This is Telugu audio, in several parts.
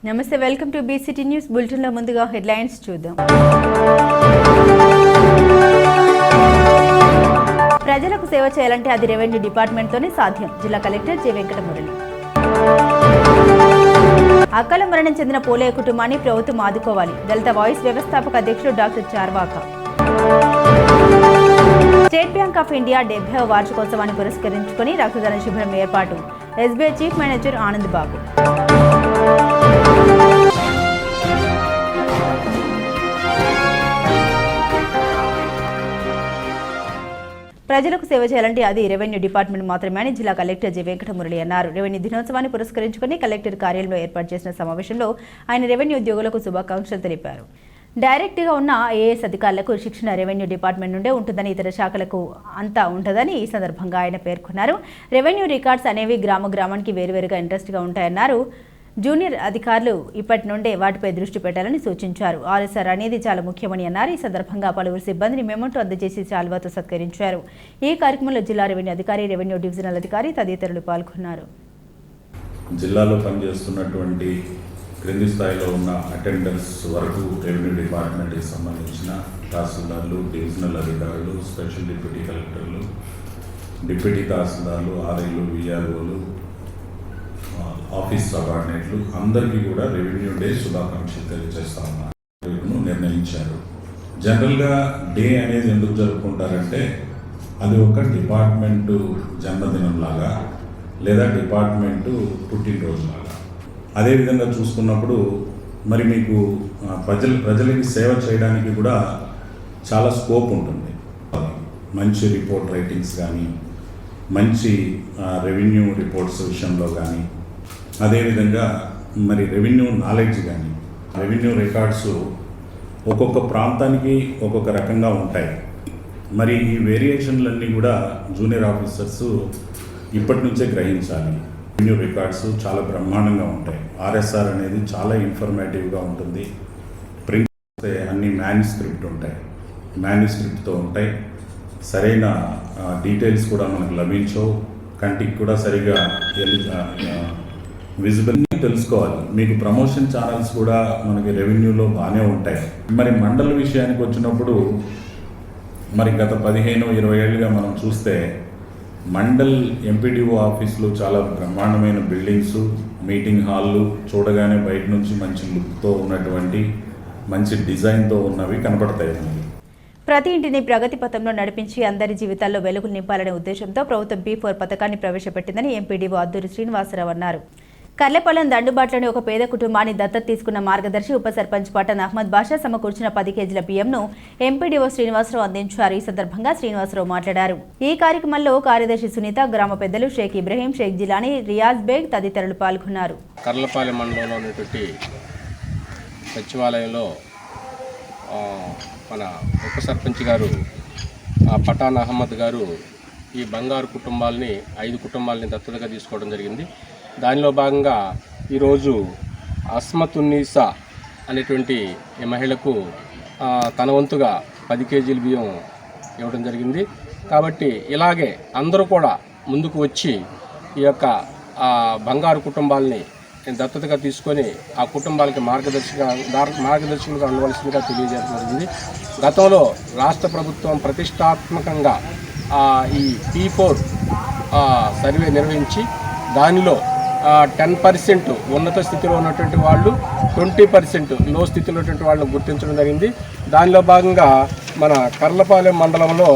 నమస్తే, welcome to BCT news bulletin లో ముందుగా హెడ్లైన్స్ చూద్దాం. ప్రజలకు సేవ చేయాలంటే అది రెవెన్యూ డిపార్ట్మెంట్ తోనే సాధ్యం. జిల్లా కలెక్టర్ జె వెంకటమురళి. అకాల మరణం చెందిన పోలయ్య కుటుంబాన్ని ప్రభుత్వం ఆదుకోవాలి. దళిత వాయిస్ వ్యవస్థాపక అధ్యక్షుడు doctor Charvaka. State Bank of India 70వ వార్షికోత్సవాన్ని పురస్కరించుకుని రక్తదాన శిబిరం ఏర్పాటు. SBI chief manager Anand Babu. ప్రజలకు సేవ చేయాలంటే అది రెవెన్యూ డిపార్ట్మెంట్ మాత్రమే అని జిల్లా కలెక్టర్ జె వెంకటమురళి అన్నారు. రెవెన్యూ దినోత్సవాన్ని పురస్కరించుకుని కలెక్టర్ కార్యాలయంలో ఏర్పాటు చేసిన సమావేశంలో ఆయన రెవెన్యూ ఉద్యోగులకు శుభాకాంక్షలు తెలిపారు. డైరెక్ట్గా ఉన్న ఐఏఎస్ అధికారులకు శిక్షణ రెవెన్యూ డిపార్ట్మెంట్ నుండే ఉంటుందని, ఇతర శాఖలకు అంతా ఉంటుందని ఈ సందర్భంగా ఆయన పేర్కొన్నారు. రెవెన్యూ రికార్డ్స్ అనేవి గ్రామానికి వేరువేరుగా ఇంట్రెస్ట్గా ఉంటాయన్నారు. జూనియర్ అధికారులు ఇప్పటి నుండే వాటిపై దృష్టి పెట్టాలని సూచించారు. ఆర్ఎస్ఆర్ అనేది చాలా ముఖ్యమని అన్నారు. ఈ సందర్భంగా పలువురు సిబ్బందిని మెమోంటో అందజేసి శాల్వాతో సత్కరించారు. ఈ కార్యక్రమంలో జిల్లా రెవెన్యూ అధికారి, రెవెన్యూ డివిజనల్ అధికారి తదితరులు పాల్గొన్నారు. జిల్లాలో పనిచేస్తున్నటువంటి క్రింది స్థాయిలో ఉన్న అటెండర్స్ వరకు రెవెన్యూ డిపార్ట్మెంట్కి సంబంధించిన తహసీల్దార్లు, డివిజనల్ అధికారులు, స్పెషల్ డిప్యూటీ కలెక్టర్లు, డిప్యూటీ తహసీల్దార్లు, ఆర్ఐలు, విఆర్ఓలు, ఆఫీస్ సబార్డినేట్లు అందరికీ కూడా రెవెన్యూ డే శుభాకాంక్షలు తెలియజేస్తా ఉన్నారు నిర్ణయించారు. జనరల్గా డే అనేది ఎందుకు జరుపుకుంటారంటే అది ఒక డిపార్ట్మెంటు జన్మదినం లాగా లేదా డిపార్ట్మెంటు పుట్టినరోజు లాగా. అదేవిధంగా చూసుకున్నప్పుడు మరి మీకు ప్రజలకి సేవ చేయడానికి కూడా చాలా స్కోప్ ఉంటుంది. మంచి రిపోర్ట్ రైటింగ్స్ కానీ, మంచి రెవెన్యూ రిపోర్ట్స్ విషయంలో కానీ, అదేవిధంగా మరి రెవెన్యూ నాలెడ్జ్ కానీ, రెవెన్యూ రికార్డ్స్ ఒక్కొక్క ప్రాంతానికి ఒక్కొక్క రకంగా ఉంటాయి. మరి ఈ వేరియేషన్లన్నీ కూడా జూనియర్ ఆఫీసర్స్ ఇప్పటి నుంచే గ్రహించాలి. రెవెన్యూ రికార్డ్స్ చాలా బ్రహ్మాండంగా ఉంటాయి. ఆర్ఎస్ఆర్ అనేది చాలా ఇన్ఫర్మేటివ్గా ఉంటుంది. ప్రింట్ అన్ని మ్యాన్యుస్క్రిప్ట్ ఉంటాయి, మ్యాన్యుస్క్రిప్ట్తో ఉంటాయి. సరైన డీటెయిల్స్ కూడా మనకు లభించవు. కంటికి కూడా సరిగా విజిబిలిటీ తెలుసుకోవాలి. మీకు ప్రమోషన్ ఛానల్స్ కూడా మనకి రెవెన్యూలో బాగానే ఉంటాయి. మరి మండల విషయానికి వచ్చినప్పుడు మరి గత 15-20 ఏళ్ళుగా మనం చూస్తే మండల్ ఎంపీడీఓ ఆఫీసులు చాలా బ్రహ్మాండమైన బిల్డింగ్స్, మీటింగ్ హాళ్ళు, చూడగానే బయట నుంచి మంచి లుక్తో ఉన్నటువంటి మంచి డిజైన్తో ఉన్నవి కనపడతాయి. ప్రతి ఇంటిని ప్రగతి పథంలో నడిపించి అందరి జీవితాల్లో వెలుగులు నింపాలనే ఉద్దేశంతో ప్రభుత్వం P4 పథకాన్ని ప్రవేశపెట్టిందని ఎంపీడీఓ అద్దూరి శ్రీనివాసరావు అన్నారు. కర్లపాలెం దండుబాట్లోని ఒక పేద కుటుంబాన్ని దత్తత తీసుకున్న మార్గదర్శి ఉప సర్పంచ్ పఠాన్ అహ్మద్ బాషా సమకూర్చిన 10 కేజీల బియ్యంను ఎంపీడీఓ శ్రీనివాసరావు అందించారు. ఈ సందర్భంగా శ్రీనివాసరావు మాట్లాడారు. ఈ కార్యక్రమంలో కార్యదర్శి సునీత, గ్రామ పెద్దలు షేక్ ఇబ్రహీం, షేక్ జిలానీ, రియాజ్ బేగ్ తదితరులు పాల్గొన్నారు. కర్లపాలెం మండలంలో ఉన్నటువంటి సచివాలయంలో మన ఉప సర్పంచ్ గారు పఠాన్ అహ్మద్ గారు ఈ బంగారు కుటుంబాలని 5 కుటుంబాలని దత్తతగా తీసుకోవడం జరిగింది. దానిలో భాగంగా ఈరోజు అస్మతున్నీసా అనేటువంటి ఈ మహిళకు తన వంతుగా 10 కేజీల బియ్యం ఇవ్వడం జరిగింది. కాబట్టి ఇలాగే అందరూ కూడా ముందుకు వచ్చి ఈ యొక్క బంగారు కుటుంబాలని దత్తతగా తీసుకొని ఆ కుటుంబాలకి మార్గదర్శకులుగా ఉండవలసిందిగా తెలియజేయడం జరిగింది. గతంలో రాష్ట్ర ప్రభుత్వం ప్రతిష్టాత్మకంగా ఈ P4 సర్వే నిర్వహించి దానిలో 10% ఉన్నత స్థితిలో ఉన్నటువంటి వాళ్ళు, 20% లో స్థితిలో ఉన్నటువంటి వాళ్ళని గుర్తించడం జరిగింది. దానిలో భాగంగా మన కర్లపాలెం మండలంలో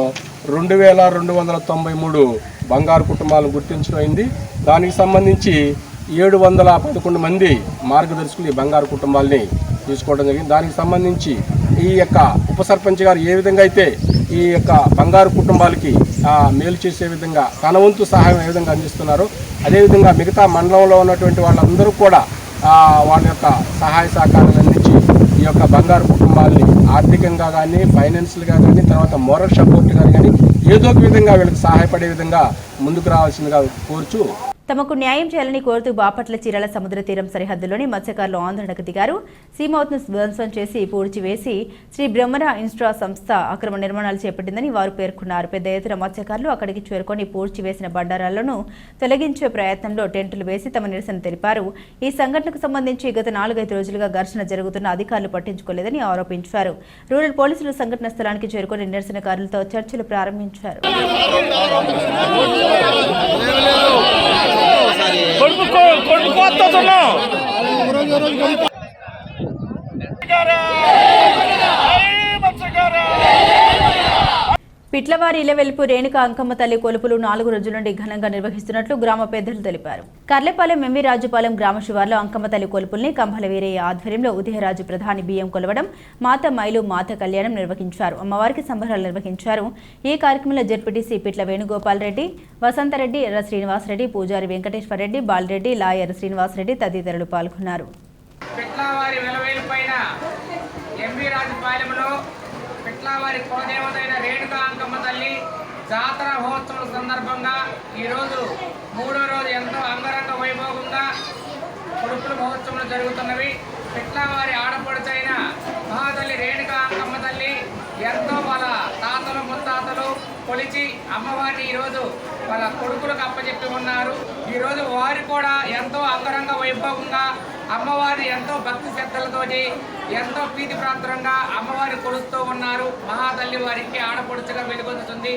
2293 బంగారు కుటుంబాలను గుర్తించడం అయింది. దానికి సంబంధించి 711 మంది మార్గదర్శకులు ఈ బంగారు కుటుంబాలని తీసుకోవడం జరిగింది. దానికి సంబంధించి ఈ యొక్క ఉప సర్పంచ్ గారు ఏ విధంగా అయితే ఈ యొక్క బంగారు కుటుంబాలకి మేలు చేసే విధంగా తన వంతు సహాయం ఏ విధంగా అందిస్తున్నారో అదేవిధంగా మిగతా మండలంలో ఉన్నటువంటి వాళ్ళందరూ కూడా వాళ్ళ యొక్క సహాయ సహకారాలు అందించి ఈ యొక్క బంగారు కుటుంబాలని ఆర్థికంగా కానీ, ఫైనాన్షియల్గా కానీ, తర్వాత మోరల్ సపోర్ట్ కానీ ఏదో ఒక విధంగా వీళ్ళకి సహాయపడే విధంగా ముందుకు రావాల్సిందిగా కోరుచు తమకు న్యాయం చేయాలని కోరుతూ బాపట్ల చీరాల సముద్ర తీరం సరిహద్దులోని మత్స్యకారులు ఆందోళనకు దిగారు. సీమౌత్ను ధ్వంసం చేసి పూడ్చివేసి శ్రీ బ్రహ్మర ఇన్స్ట్రా సంస్థ అక్రమ నిర్మాణాలు చేపట్టిందని వారు పేర్కొన్నారు. పెద్ద ఎత్తున మత్స్యకారులు అక్కడికి చేరుకొని పూడ్చివేసిన బండారాలను తొలగించే ప్రయత్నంలో టెంటులు వేసి తమ నిరసన తెలిపారు. ఈ సంఘటనకు సంబంధించి గత 4-5 రోజులుగా ఘర్షణ జరుగుతున్న అధికారులు పట్టించుకోలేదని ఆరోపించారు. రూరల్ పోలీసులు సంఘటన స్థలానికి చేరుకొని నిరసనకారులతో చర్చలు ప్రారంభించారు. పిట్లవారి ఇలవెల్పు రేణుక అంకమ్మ తల్లి కొలుపులు 4 రోజుల నుండి ఘనంగా నిర్వహిస్తున్నట్లు గ్రామ పెద్దలు తెలిపారు. కర్లపాలెం ఎంవి రాజుపాలెం గ్రామ శివార్లో అంకమ్మ తల్లి కొలుపుల్ని కంభల వీరయ్య ఆధ్వర్యంలో ఉదయరాజు ప్రధాని బియ్యం కొలవడం, మాత మైలు మాత కళ్యాణం నిర్వహించారు. అమ్మవారికి సంబరాలు నిర్వహించారు. ఈ కార్యక్రమంలో జెడ్పీటీసీ పిట్ల వేణుగోపాల్ రెడ్డి, వసంతరెడ్డి, ఎర్ర శ్రీనివాసరెడ్డి, పూజారి వెంకటేశ్వర రెడ్డి, బాలరెడ్డి, లాయర్ శ్రీనివాసరెడ్డి తదితరులు పాల్గొన్నారు. పిట్లవారి కులదేవతైన రేణుక అంకమ్మ తల్లి జాతర మహోత్సవం సందర్భంగా ఈరోజు 3వ రోజు ఎంతో అంగరంగ వైభవంగా కొడుకుల మహోత్సవాలు జరుగుతున్నవి. పిట్లవారి ఆడపడుచైన మహాతల్లి రేణుక అంకమ్మ తల్లి ఎంతో వాళ్ళ తాతలు ముత్తాతలు కొలిచి అమ్మవారిని ఈరోజు వాళ్ళ కొడుకులకు అప్పచెప్పి ఉన్నారు. ఈరోజు వారు కూడా ఎంతో అంగరంగ వైభవంగా అమ్మవారిని ఎంతో భక్తి శ్రద్ధలతోటి ఎంతో ప్రీతి ప్రాంతరంగా అమ్మవారిని కొలుస్తూ ఉన్నారు. మహాతల్లి వారికి ఆడపడుచుగా వెలుగొందుతుంది.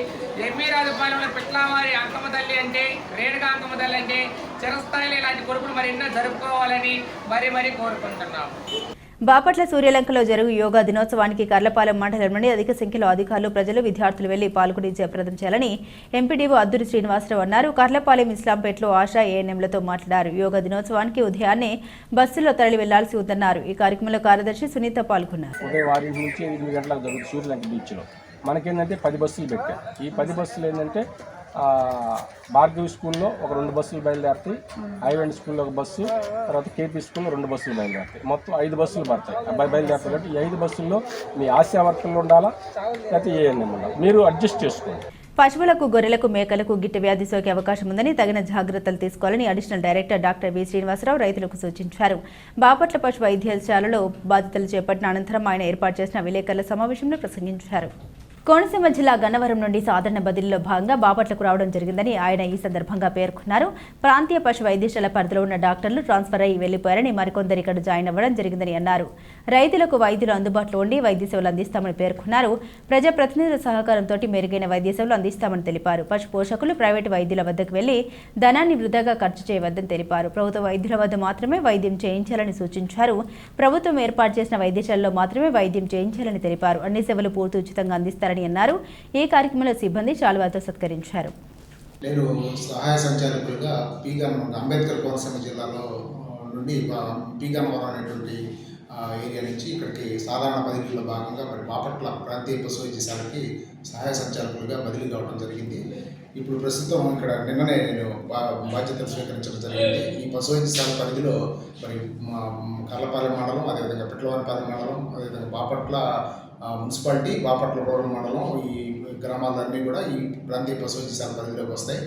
ఎంవి రాజుపాలెంలో పిట్లవారి అంకమ్మ తల్లి అంటే, రేణుకా అంకమ్మ తల్లి అంటే చిరస్థాయిలో ఇలాంటి కొడుకులు మరి ఎన్నో జరుపుకోవాలని మరీ కోరుకుంటున్నాం. బాపట్ల సూర్యలంకలో జరుగు యోగా దినోత్సవానికి కర్లపాలెం మండలంలోని అధిక సంఖ్యలో అధికారులు, ప్రజలు, విద్యార్థులు వెళ్లి పాల్గొని జయప్రదం చేయాలని ఎంపీడీఓ అద్దూరి శ్రీనివాసరావు అన్నారు. కర్లపాలెం ఇస్లాంపేటలో ఆశా ఏఎన్ఎంలతో మాట్లాడారు. యోగా దినోత్సవానికి ఉదయాన్నే బస్సుల్లో తరలి వెళ్లాల్సి ఉందన్నారు. ఈ కార్యక్రమంలో కార్యదర్శి సునీత పాల్గొన్నారు. మనకేంటంటే 10 బస్సులు పెట్టారు. ఈ 10 బస్సులు ఏంటంటే భార్గవి స్కూల్లో ఒక 2 బస్సులు బయలుదేరుతాయి, ఐవెంట్ స్కూల్లో ఒక బస్సు, తర్వాత కేపీ స్కూల్లో 2 బస్సులు బయలుదేరుతాయి. మొత్తం 5 బస్సులు పడతాయి బయలుదేరుతాయి. కాబట్టి ఈ 5 బస్సుల్లో మీ ఆశా వర్కర్లు ఉండాలా, లేకపోతే ఏఎన్ఎం ఉండాలి, మీరు అడ్జస్ట్ చేసుకోండి. పశువులకు, గొర్రెలకు, మేకలకు గిట్ట వ్యాధి సోకే అవకాశం ఉందని తగిన జాగ్రత్తలు తీసుకోవాలని additional director doctor V Srinivasarao రైతులకు సూచించారు. బాపట్ల పశు వైద్యశాలలో బాధ్యతలు చేపట్టిన అనంతరం ఆయన ఏర్పాటు చేసిన విలేకరుల సమావేశంలో ప్రసంగించారు. కోనసీమ జిల్లా గన్నవరం నుండి సాధారణ బదిలీలో భాగంగా బాపట్లకు రావడం జరిగిందని ఆయన ఈ సందర్భంగా పేర్కొన్నారు. ప్రాంతీయ పశు వైద్యశాల పరిధిలో ఉన్న డాక్టర్లు ట్రాన్స్ఫర్ అయ్యి వెళ్లిపోయారని, మరికొందరు ఇక్కడ జాయిన్ అవ్వడం జరిగిందని అన్నారు. రైతులకు వైద్యులు అందుబాటులో ఉండి వైద్య సేవలు అందిస్తామని పేర్కొన్నారు. ప్రజాప్రతినిధుల సహకారంతో మెరుగైన వైద్య సేవలు అందిస్తామని తెలిపారు. పశు పోషకులు ప్రైవేటు వైద్యుల వద్దకు వెళ్లి ధనాన్ని వృధాగా ఖర్చు చేయవద్దని తెలిపారు. ప్రభుత్వ వైద్యుల వద్ద మాత్రమే వైద్యం చేయించాలని సూచించారు. ప్రభుత్వం ఏర్పాటు చేసిన వైద్యశాలలో మాత్రమే వైద్యం చేయించాలని తెలిపారు. అన్ని సేవలు పూర్తి ఉచితంగా అందిస్తారని అన్నారు. ఈ కార్యక్రమంలో సిబ్బంది శాలువాతో సత్కరించారు. నేను సహాయ సంచాలకులుగా అంబేద్కర్ కోనసీమ జిల్లాలో నుండి పీగన్నవరం అనేటువంటి ఏరియా నుంచి ఇక్కడికి సాధారణ బదిలీలో భాగంగా మరి బాపట్ల ప్రాంతీయ పశు వైద్యశాలకి సహాయ సంచాలకులుగా బదిలీ కావడం జరిగింది. ఇప్పుడు ప్రస్తుతం ఇక్కడ నిన్ననే నేను బాధ్యతలు స్వీకరించడం జరిగింది. ఈ పశు వైద్యశాల పరిధిలో మరి కర్లపాలెం మండలం, అదేవిధంగా పిట్లవారిపాలెం మండలం, అదేవిధంగా బాపట్ల మున్సిపాలిటీ, బాపట్ల రూరల్ మండలం, ఈ గ్రామాలన్నీ కూడా ఈ ప్రాంతీయ పశు వైద్యశాల పరిధిలోకి వస్తాయి.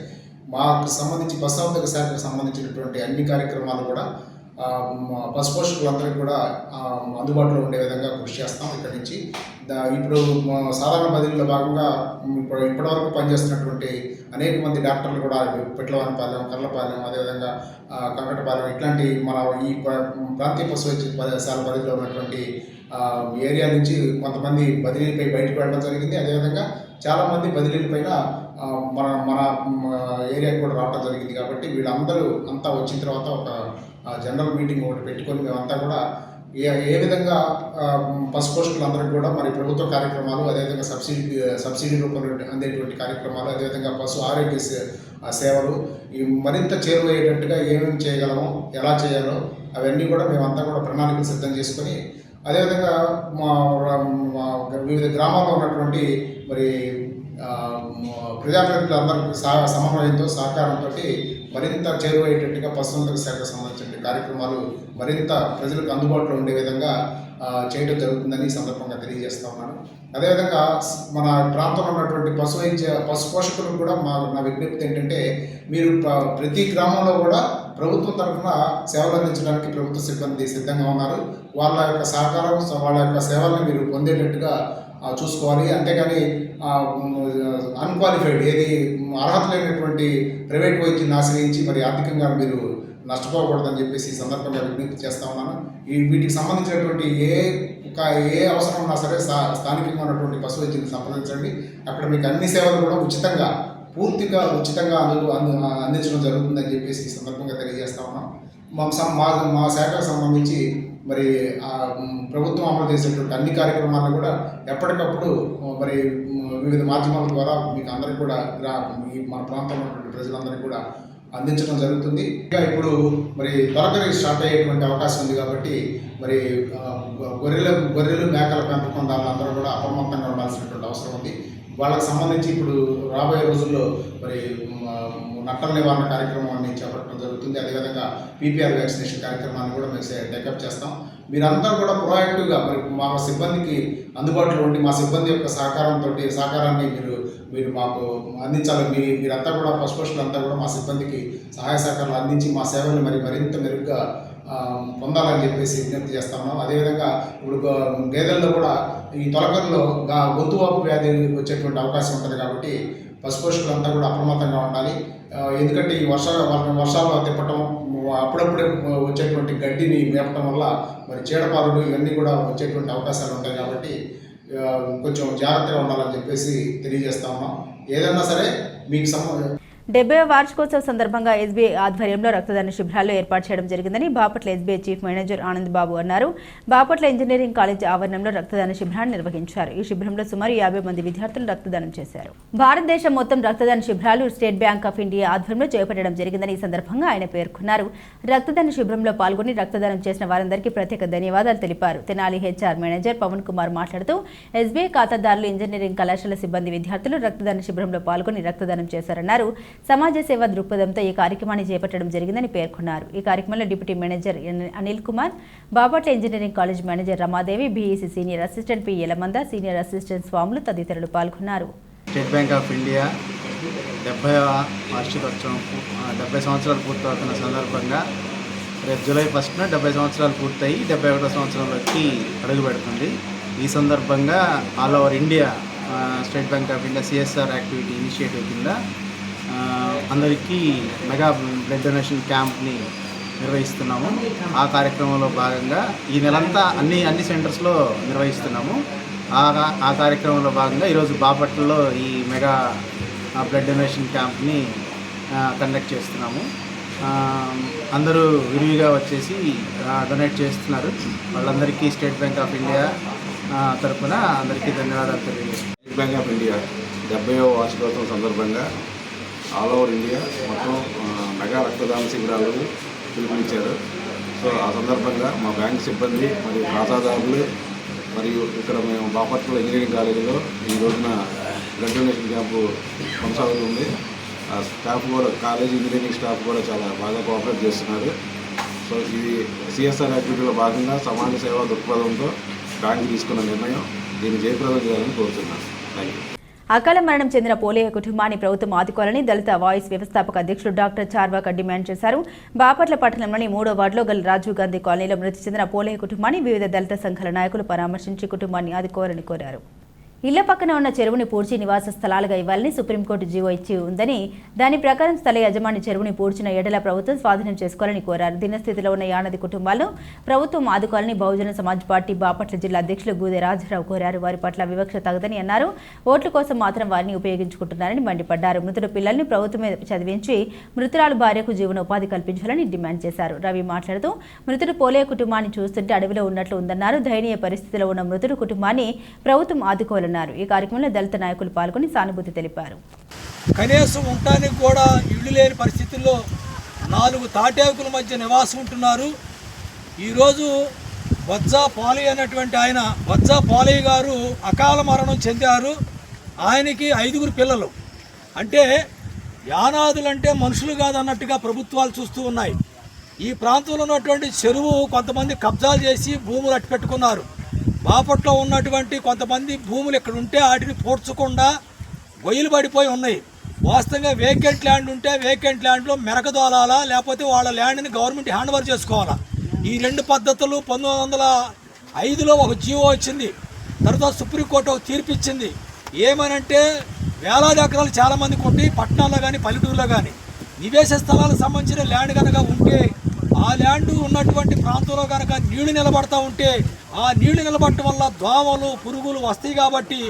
మాకు సంబంధించి పశుసంవర్ధక శాఖకు సంబంధించినటువంటి అన్ని కార్యక్రమాలు కూడా పశుపోషకులందరికీ కూడా అందుబాటులో ఉండే విధంగా కృషి చేస్తాం. ఇక్కడి నుంచి ఇప్పుడు సాధారణ బదిలీలో భాగంగా ఇప్పటివరకు పనిచేస్తున్నటువంటి అనేక మంది డాక్టర్లు కూడా పిట్లవారిపాలెం, కర్లపాలెం, అదేవిధంగా కంకటపాలెం ఇట్లాంటి మన ఈ ప్రాంతీయ పశు వైద్యశాల పరిధిలో ఉన్నటువంటి ఏరియా నుంచి కొంతమంది బదిలీపై బయటకు వెళ్ళడం జరిగింది. అదేవిధంగా చాలామంది బదిలీలపైన మన ఏరియాకి కూడా రావడం జరిగింది. కాబట్టి వీళ్ళందరూ అంతా వచ్చిన తర్వాత ఒక జనరల్ మీటింగ్ ఒకటి పెట్టుకొని మేమంతా కూడా ఏ విధంగా పశుపోషకులందరికీ కూడా మరి ప్రభుత్వ కార్యక్రమాలు, అదేవిధంగా సబ్సిడీ రూపంలో అందేటువంటి కార్యక్రమాలు, అదేవిధంగా పశు ఆరోగ్య సేవలు ఈ మరింత చేరువయ్యేటట్టుగా ఏమేమి చేయగలమో, ఎలా చేయాలో అవన్నీ కూడా మేమంతా కూడా ప్రణాళికలు సిద్ధం చేసుకొని, అదేవిధంగా వివిధ గ్రామాల్లో ఉన్నటువంటి మరి ప్రజాప్రతినిధులందరికీ సమన్వయంతో, సహకారంతో మరింత చేరువయ్యేటట్టుగా పశుసంవర్ధక శాఖకు సంబంధించిన కార్యక్రమాలు మరింత ప్రజలకు అందుబాటులో ఉండే విధంగా చేయడం జరుగుతుందని ఈ సందర్భంగా తెలియజేస్తా ఉన్నాను. అదేవిధంగా మన ప్రాంతంలో ఉన్నటువంటి పశు పోషకులకు కూడా నా విజ్ఞప్తి ఏంటంటే, మీరు ప్రతి గ్రామంలో కూడా ప్రభుత్వం తరఫున సేవలు అందించడానికి ప్రభుత్వ సిబ్బంది సిద్ధంగా ఉన్నారు. వాళ్ళ యొక్క సహకారం, వాళ్ళ యొక్క సేవల్ని మీరు పొందేటట్టుగా చూసుకోవాలి. అంతేగాని అన్క్వాలిఫైడ్, ఏది అర్హత లేనటువంటి ప్రైవేట్ వైద్యుని ఆశ్రయించి మరి ఆర్థికంగా మీరు నష్టపోకూడదని చెప్పేసి ఈ సందర్భంగా విజ్ఞప్తి చేస్తా ఉన్నాను. వీటికి సంబంధించినటువంటి ఏ అవసరం ఉన్నా సరే స్థానికంగా ఉన్నటువంటి పశు వైద్యుని సంప్రదించండి. అక్కడ మీకు అన్ని సేవలు కూడా పూర్తిగా ఉచితంగా అందించడం జరుగుతుందని చెప్పేసి ఈ సందర్భంగా తెలియజేస్తా ఉన్నాం. మా శాఖకు సంబంధించి మరి ప్రభుత్వం అమలు చేసేటువంటి అన్ని కార్యక్రమాలను కూడా ఎప్పటికప్పుడు మరి వివిధ మాధ్యమాల ద్వారా మీకు అందరికీ కూడా మన ప్రాంతంలో ఉన్నటువంటి ప్రజలందరికీ కూడా అందించడం జరుగుతుంది. ఇంకా ఇప్పుడు మరి త్వరగా స్టార్ట్ అయ్యేటువంటి అవకాశం ఉంది కాబట్టి మరి గొర్రెలు మేకల పెంపకందారులందరూ కూడా అప్రమత్తంగా ఉండాల్సినటువంటి అవసరం ఉంది. వాళ్ళకి సంబంధించి ఇప్పుడు రాబోయే రోజుల్లో మరి నట్టల నివారణ కార్యక్రమాన్ని చేపట్టడం జరుగుతుంది. అదేవిధంగా పీపీఆర్ వ్యాక్సినేషన్ కార్యక్రమాన్ని కూడా మేము టేకప్ చేస్తాం. మీరంతా కూడా ప్రొయాక్టివ్గా మరి మా సిబ్బందికి అందుబాటులో ఉండి మా సిబ్బంది యొక్క సహకారాన్ని మీరు మాకు అందించాలి. మీరంతా కూడా పశుపోషకులంతా కూడా మా సిబ్బందికి సహాయ సహకారాలు అందించి మా సేవలను మరింత మెరుగ్గా పొందాలని చెప్పేసి విజ్ఞప్తి చేస్తాము. అదేవిధంగా ఇప్పుడు గేదెల్లో కూడా ఈ తొలకల్లో గొంతువాపు వ్యాధి వచ్చేటువంటి అవకాశం ఉంటుంది కాబట్టి పశుపోషకులంతా కూడా అప్రమత్తంగా ఉండాలి. ఎందుకంటే ఈ వర్షాలు తిప్పటం, అప్పుడప్పుడే వచ్చేటువంటి గడ్డిని మేపటం వల్ల మరి చీడపారుడు ఇవన్నీ కూడా వచ్చేటువంటి అవకాశాలు ఉంటాయి కాబట్టి కొంచెం జాగ్రత్తగా ఉండాలని చెప్పేసి తెలియజేస్తా ఉన్నాం. ఏదన్నా సరే మీకు 70వ వార్షికోత్సవ సందర్భంగా ఎస్బీఐ ఆధ్వర్యంలో రక్తదాన శిబిరాలు ఏర్పాటు చేయడం జరిగిందని Bapatla SBI chief manager Anand Babu అన్నారు. బాపట్ల ఇంజనీరింగ్ కాలేజ్ ఆవరణంలో రక్తదాన శిబిరాన్ని నిర్వహించారు. ఈ శిబిరంలో సుమారు 50 మంది విద్యార్థులు రక్తదానం చేశారు. భారతదేశం మొత్తం రక్తదాన శిబిరాలు స్టేట్ బ్యాంక్ ఆఫ్ ఇండియా ఆధ్వర్యంలో చేపట్టడం జరిగిందని ఈ సందర్భంగా ఆయన పేర్కొన్నారు. రక్తదాన శిబిరంలో పాల్గొని రక్తదానం చేసిన వారందరికీ ప్రత్యేక ధన్యవాదాలు తెలిపారు. తెనాలి హెచ్ఆర్ మేనేజర్ పవన్ కుమార్ మాట్లాడుతూ ఎస్బీఐ ఖాతాదారులు, ఇంజనీరింగ్ కళాశాల సిబ్బంది, విద్యార్థులు రక్తదాన శిబిరంలో పాల్గొని రక్తదానం చేశారన్నారు. సమాజ సేవ దృక్పథంతో ఈ కార్యక్రమాన్ని చేపట్టడం జరిగిందని పేర్కొన్నారు. ఈ కార్యక్రమంలో deputy manager Anil Kumar, Bapatla engineering college manager Ramadevi, BEC senior assistant P Yalamanda, senior assistant స్వాములు తదితరులు పాల్గొన్నారు. స్టేట్ బ్యాంక్ ఆఫ్ ఇండియా 70వ వార్షికోత్సవం 70 సంవత్సరాలు పూర్తవుతున్న సందర్భంగా రేపు జూలై 1న 70 సంవత్సరాలు పూర్తయి 71వ సంవత్సరంలోకి అడుగు పెడుతుంది. ఈ సందర్భంగా all over India state Bank of India CSR activity initiative కింద అందరికీ మెగా బ్లడ్ డొనేషన్ క్యాంప్ని నిర్వహిస్తున్నాము. ఆ కార్యక్రమంలో భాగంగా ఈ నెలంతా అన్ని సెంటర్స్లో నిర్వహిస్తున్నాము. ఆ కార్యక్రమంలో భాగంగా ఈరోజు బాపట్లలో ఈ మెగా బ్లడ్ డొనేషన్ క్యాంప్ని కండక్ట్ చేస్తున్నాము. అందరూ విరివిగా వచ్చేసి డొనేట్ చేస్తున్నారు. వాళ్ళందరికీ స్టేట్ బ్యాంక్ ఆఫ్ ఇండియా తరఫున అందరికీ ధన్యవాదాలు తెలియజేస్తున్నాం. స్టేట్ బ్యాంక్ ఆఫ్ ఇండియా 70వ వార్షికోత్సవం సందర్భంగా ఆల్ ఓవర్ ఇండియా మొత్తం మెగా రక్తదాన శిబిరాలు పిలుపునిచ్చారు. సో ఆ సందర్భంగా మా బ్యాంక్ సిబ్బంది మరియు ఖాతాదారులు మరియు ఇక్కడ మేము బాపట్ల ఇంజనీరింగ్ కాలేజీలో ఈ రోజున బ్లడ్ డొనేషన్ క్యాంపు కొనసాగుతుంది. స్టాఫ్ కూడా కాలేజీ ఇంజనీరింగ్ స్టాఫ్ కూడా చాలా బాగా కోఆపరేట్ చేస్తున్నారు. సో ఇది సిఎస్ఆర్ యాక్టివిటీలో భాగంగా సమాజ సేవా దృక్పథంతో బ్యాంకు తీసుకున్న నిర్ణయం. దీన్ని జయప్రదం చేయాలని కోరుతున్నాను. Thank you. అకాల మరణం చెందిన పోలేయ కుటుంబాన్ని ప్రభుత్వం ఆదుకోవాలని దళిత వాయిస్ వ్యవస్థాపక అధ్యక్షుడు డాక్టర్ చార్వాక డిమాండ్ చేశారు. బాపట్ల పట్టణంలోని 3వ వార్డులో గల రాజీవ్ గాంధీ కాలనీలో మృతి చెందిన పోలేయ కుటుంబాన్ని వివిధ దళిత సంఘాల నాయకులు పరామర్శించి కుటుంబాన్ని ఆదుకోవాలని కోరారు. ఇళ్ల పక్కన ఉన్న చెరువుని పూడ్చి నివాస స్థలాలుగా ఇవ్వాలని సుప్రీంకోర్టు జీవో ఇచ్చి ఉందని, దాని ప్రకారం స్థల యజమాని చెరువుని పూడ్చిన ఎడల ప్రభుత్వం స్వాధీనం చేసుకోవాలని కోరారు. దినస్థితిలో ఉన్న యానది కుటుంబాలను ప్రభుత్వం ఆదుకోవాలని బహుజన సమాజ్ పార్టీ బాపట్ల జిల్లా అధ్యక్షులు గూదె రాజారావు కోరారు. వారి పట్ల వివక్ష తగదని అన్నారు. ఓట్ల కోసం మాత్రం వారిని ఉపయోగించుకుంటున్నారని మండిపడ్డారు. మృతుడు పిల్లల్ని ప్రభుత్వమే చదివించి మృతురాలు భార్యకు జీవనోపాధి కల్పించాలని డిమాండ్ చేశారు. రవి మాట్లాడుతూ మృతుడు పోలేయ కుటుంబాన్ని చూస్తుంటే అడవిలో ఉన్నట్లు ఉందన్నారు. దయనీయ పరిస్థితిలో ఉన్న మృతుడు కుటుంబాన్ని ప్రభుత్వం ఆదుకోవాలని. ఈ కార్యక్రమంలో దళిత నాయకులు పాల్గొని సానుభూతి తెలిపారు. కనీసం ఉండటానికి కూడా ఇల్లు లేని పరిస్థితుల్లో 4 తాటేకుల మధ్య నివాసం ఉంటున్నారు. ఈరోజు వజ్జా పాలయ్య అనేటువంటి ఆయన వజ్జా పాలయ్య గారు అకాల మరణం చెందారు. ఆయనకి 5 పిల్లలు. అంటే యానాదులంటే మనుషులు కాదన్నట్టుగా ప్రభుత్వాలు చూస్తూ ఉన్నాయి. ఈ ప్రాంతంలో ఉన్నటువంటి చెరువు కొంతమంది కబ్జాలు చేసి భూములు అట్టు పెట్టుకున్నారు. బాపట్లో ఉన్నటువంటి కొంతమంది భూములు ఇక్కడ ఉంటే వాటిని పూడ్చకుండా గొయ్యలు పడిపోయి ఉన్నాయి. వాస్తవంగా వేకెంట్ ల్యాండ్ ఉంటే వేకెంట్ ల్యాండ్లో మెరకదోలాలా, లేకపోతే వాళ్ళ ల్యాండ్ని గవర్నమెంట్ హ్యాండ్ ఓవర్ చేసుకోవాలా. ఈ రెండు పద్ధతులు 1905లో ఒక జీవో వచ్చింది. తర్వాత సుప్రీంకోర్టు ఒక తీర్పు ఇచ్చింది. ఏమనంటే వేలాది ఎకరాలు చాలామందికి ఉండి పట్టణాల్లో కానీ పల్లెటూరులో కానీ నివేశ స్థలాలకు సంబంధించిన ల్యాండ్ కనుక ఉంటే ఆ ల్యాండ్ ఉన్నటువంటి ప్రాంతంలో కనుక నీళ్లు నిలబడతా ఉంటే ఆ నీళ్లు నిలబడటం వల్ల దోమలు పురుగులు వస్తాయి. కాబట్టి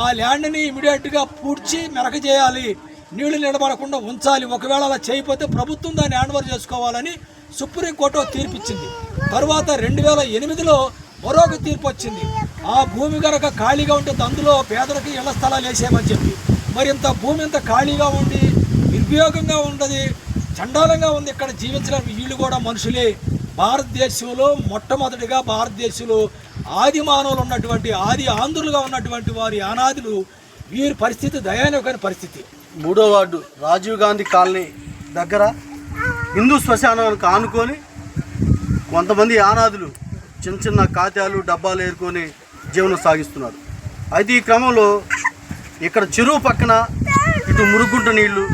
ఆ ల్యాండ్ని ఇమీడియట్గా పూడ్చి మెరక చేయాలి, నీళ్లు నిలబడకుండా ఉంచాలి. ఒకవేళ అలా చేయకపోతే ప్రభుత్వం దాన్ని హ్యాండ్ ఓవర్ చేసుకోవాలని సుప్రీంకోర్టు తీర్పు ఇచ్చింది. తర్వాత 2008లో మరొక తీర్పు వచ్చింది. ఆ భూమి కనుక ఖాళీగా ఉంటే అందులో పేదలకు ఇళ్ల స్థలాలు వేసేయమని చెప్పి, మరి ఇంత భూమి ఇంత ఖాళీగా ఉండి నిర్వియోగంగా ఉండదు, చండాలంగా ఉంది. ఇక్కడ జీవించిన వీళ్ళు కూడా మనుషులే. భారతదేశంలో మొట్టమొదటిగా భారతదేశంలో ఆది మానవులు ఉన్నటువంటి ఆది ఆంధ్రులుగా ఉన్నటువంటి వారి అనాథులు వీరి పరిస్థితి దయానీయమైన పరిస్థితి. 3వ వార్డు రాజీవ్ గాంధీ కాలనీ దగ్గర హిందూ శ్మశానానికి ఆనుకొని కొంతమంది అనాథులు చిన్న చిన్న కాత్యాలు డబ్బాలు ఏరుకొని జీవనం సాగిస్తున్నారు. అయితే ఈ క్రమంలో ఇక్కడ చెరువు పక్కన ఇటు మురుగుంట నీళ్లు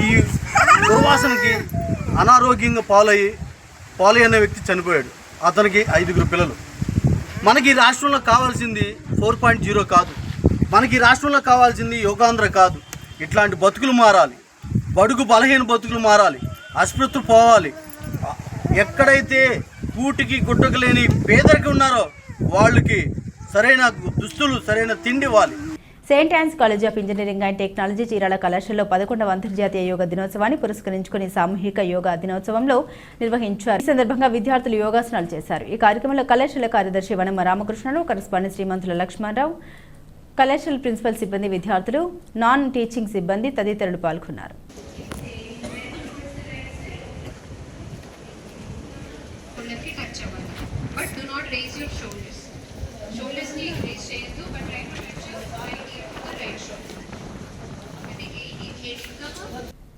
ఈ దుర్వాసనకి అనారోగ్యంగా పాలయ్య అనే వ్యక్తి చనిపోయాడు. అతనికి 5 పిల్లలు. మనకి రాష్ట్రంలో కావాల్సింది 4.0 కాదు, మనకి రాష్ట్రంలో కావాల్సింది యోగాంధ్ర కాదు. ఇట్లాంటి బతుకులు మారాలి, బడుగు బలహీన బతుకులు మారాలి, ఆసుపత్రులు పోవాలి. ఎక్కడైతే కూటికి గుట్టకు లేని పేదరికి ఉన్నారో వాళ్ళకి సరైన దుస్తులు, సరైన తిండి ఇవ్వాలి. Saint yawns college of engineering and technology Chirala కళాశాలలో 11వ అంతర్జాతీయ యోగా దినోత్సవాన్ని పురస్కరించుకుని సామూహిక యోగా దినోత్సవంలో నిర్వహించారు. ఈ సందర్భంగా విద్యార్థులు యోగాసనాలు చేశారు. ఈ కార్యక్రమంలో కళాశాల కార్యదర్శి వనమ రామకృష్ణరావు, కరస్పాండెంట్ శ్రీమంతుల లక్ష్మణరావు, కళాశాల ప్రిన్సిపల్ సిబ్బంది, విద్యార్థులు, నాన్ టీచింగ్ సిబ్బంది తదితరులు పాల్గొన్నారు.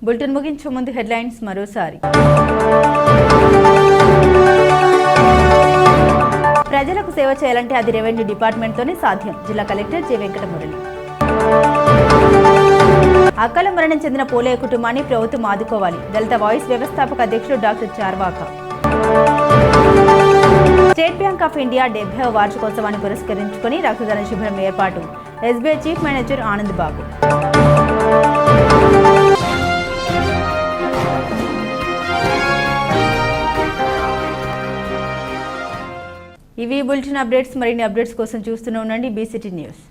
బులెటిన్ ముగించే ముందు హెడ్లైన్స్ మరోసారి. ప్రజలకు సేవ చేయాలంటే అది రెవెన్యూ డిపార్ట్మెంట్తోనే సాధ్యం. జిల్లా కలెక్టర్ జె వెంకటమురళి. అకాల మరణం చెందిన పోలయ్య కుటుంబాన్ని ప్రభుత్వం ఆదుకోవాలి. దళిత వాయిస్ వ్యవస్థాపక అధ్యక్షుడు doctor Charvaka. State Bank of India 70వ వార్షికోత్సవాన్ని పురస్కరించుకుని రక్తదాన శిబిరం ఏర్పాటు. SBI chief manager Anand Babu. ఇవి బులెటిన్ అప్డేట్స్. మరిన్ని అప్డేట్స్ కోసం చూస్తూనే ఉండండి బీసీటీ న్యూస్.